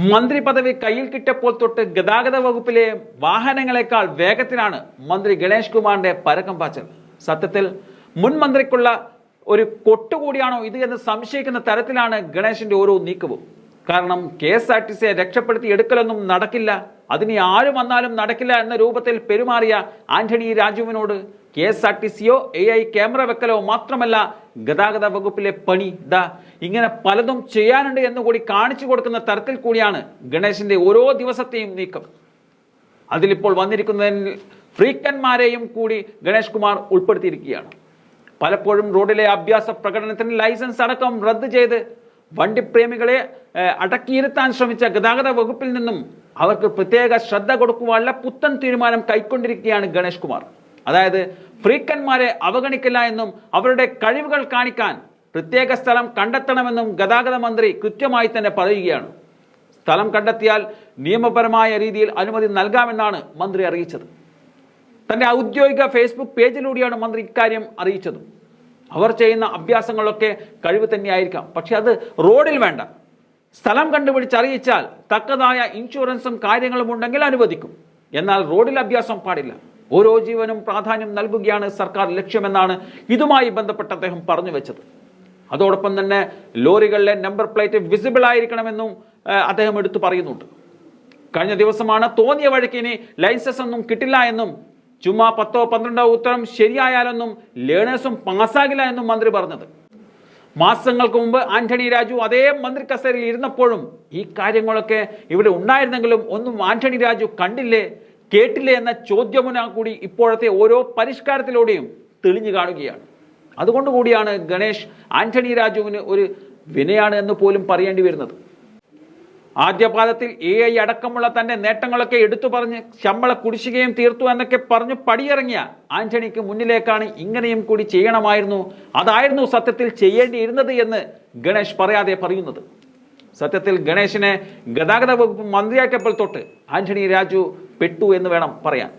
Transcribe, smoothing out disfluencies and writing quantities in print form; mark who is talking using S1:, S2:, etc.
S1: മന്ത്രി പദവി കയ്യിൽ കിട്ടിയപ്പോൾ തൊട്ട് ഗതാഗത വകുപ്പിലെ വാഹനങ്ങളെക്കാൾ വേഗത്തിലാണ് മന്ത്രി ഗണേഷ് കുമാറിന്റെ പരക്കം പാച്ചൽ. സത്യത്തിൽ മുൻ മന്ത്രിക്കുള്ള ഒരു കൊട്ടുകൂടിയാണോ ഇത് എന്ന് സംശയിക്കുന്ന തരത്തിലാണ് ഗണേഷിന്റെ ഓരോ നീക്കവും. കാരണം KSRTCയെ രക്ഷപ്പെടുത്തി എടുക്കലൊന്നും നടക്കില്ല, അതിന് ആര് വന്നാലും നടക്കില്ല എന്ന രൂപത്തിൽ പെരുമാറിയ ആന്റണി രാജുവിനോട് KSRTCയോ AI ക്യാമറ വെക്കലോ മാത്രമല്ല, ഗതാഗത വകുപ്പിലെ പണി ഇങ്ങനെ പലതും ചെയ്യാനുണ്ട് എന്നുകൂടി കാണിച്ചു കൊടുക്കുന്ന തരത്തിൽ കൂടിയാണ് ഗണേഷിന്റെ ഓരോ ദിവസത്തെയും നീക്കം. അതിലിപ്പോൾ വന്നിരിക്കുന്നതിൽ ഫ്രീക്കന്മാരെയും കൂടി ഗണേഷ് കുമാർ ഉൾപ്പെടുത്തിയിരിക്കുകയാണ്. പലപ്പോഴും റോഡിലെ അഭ്യാസ പ്രകടനത്തിന് ലൈസൻസ് അടക്കം റദ്ദ് ചെയ്ത് വണ്ടിപ്രേമികളെ അടക്കിയിരുത്താൻ ശ്രമിച്ച ഗതാഗത വകുപ്പിൽ നിന്നും അവർക്ക് പ്രത്യേക ശ്രദ്ധ കൊടുക്കുവാനുള്ള പുത്തൻ തീരുമാനം കൈക്കൊണ്ടിരിക്കുകയാണ് ഗണേഷ് കുമാർ. അതായത് ഫ്രീക്കന്മാരെ അവഗണിക്കില്ല എന്നും അവരുടെ കഴിവുകൾ കാണിക്കാൻ പ്രത്യേക സ്ഥലം കണ്ടെത്തണമെന്നും ഗതാഗത മന്ത്രി കൃത്യമായി തന്നെ പറയുകയാണ്. സ്ഥലം കണ്ടെത്തിയാൽ നിയമപരമായ രീതിയിൽ അനുമതി നൽകാമെന്നാണ് മന്ത്രി അറിയിച്ചത്. തന്റെ ഔദ്യോഗിക ഫേസ്ബുക്ക് പേജിലൂടെയാണ് മന്ത്രി ഇക്കാര്യം അറിയിച്ചത്. അവർ ചെയ്യുന്ന അഭ്യാസങ്ങളൊക്കെ കഴിവ് തന്നെയായിരിക്കാം, പക്ഷെ അത് റോഡിൽ വേണ്ട. സ്ഥലം കണ്ടുപിടിച്ചറിയിച്ചാൽ തക്കതായ ഇൻഷുറൻസും കാര്യങ്ങളും ഉണ്ടെങ്കിൽ അനുവദിക്കും. എന്നാൽ റോഡിൽ അഭ്യാസം പാടില്ല. ഓരോ ജീവനും പ്രാധാന്യം നൽകുകയാണ് സർക്കാർ ലക്ഷ്യമെന്നാണ് ഇതുമായി ബന്ധപ്പെട്ട് അദ്ദേഹം പറഞ്ഞു വെച്ചത്. അതോടൊപ്പം തന്നെ ലോറികളിലെ നമ്പർ പ്ലേറ്റ് വിസിബിൾ ആയിരിക്കണമെന്നും അദ്ദേഹം എടുത്തു പറയുന്നുണ്ട്. കഴിഞ്ഞ ദിവസമാണ് തോന്നിയ വഴിക്ക് ഇനി ലൈസൻസ് ഒന്നും കിട്ടില്ല എന്നും ചുമ്മാ 10ഓ 12ഓ ഉത്തരം ശരിയായാലൊന്നും ലേണേഴ്സും പാസ്സാകില്ല എന്നും മന്ത്രി പറഞ്ഞത്. മാസങ്ങൾക്ക് മുമ്പ് ആന്റണി രാജു അതേ മന്ത്രി കസേരയിൽ ഇരുന്നപ്പോഴും ഈ കാര്യങ്ങളൊക്കെ ഇവിടെ ഉണ്ടായിരുന്നെങ്കിലും ഒന്നും ആന്റണി രാജു കണ്ടില്ലേ കേട്ടില്ലേ എന്ന ചോദ്യമുന കൂടി ഇപ്പോഴത്തെ ഓരോ പരിഷ്കാരത്തിലൂടെയും തെളിഞ്ഞു കാണുകയാണ്. അതുകൊണ്ട് കൂടിയാണ് ഗണേഷ് ആന്റണി രാജുവിന് ഒരു വിനയാണ് എന്ന് പോലും പറയേണ്ടി വരുന്നത്. ആദ്യപാദത്തിൽ AI അടക്കമുള്ള തന്റെ നേട്ടങ്ങളൊക്കെ എടുത്തു പറഞ്ഞ് ശമ്പള കുടിശ്ശികയും തീർത്തു എന്നൊക്കെ പറഞ്ഞ് പടിയിറങ്ങിയ ആന്റണിക്ക് മുന്നിലേക്കാണ് ഇങ്ങനെയും കൂടി ചെയ്യണമായിരുന്നു, അതായിരുന്നു സത്യത്തിൽ ചെയ്യേണ്ടിയിരുന്നത് എന്ന് ഗണേഷ് പറയാതെ പറയുന്നത്. സത്യത്തിൽ ഗണേഷിനെ ഗതാഗത വകുപ്പ് മന്ത്രിയാക്കിയപ്പോൾ തൊട്ട് ആന്റണി രാജു പെട്ടു എന്ന് വേണം പറയാൻ.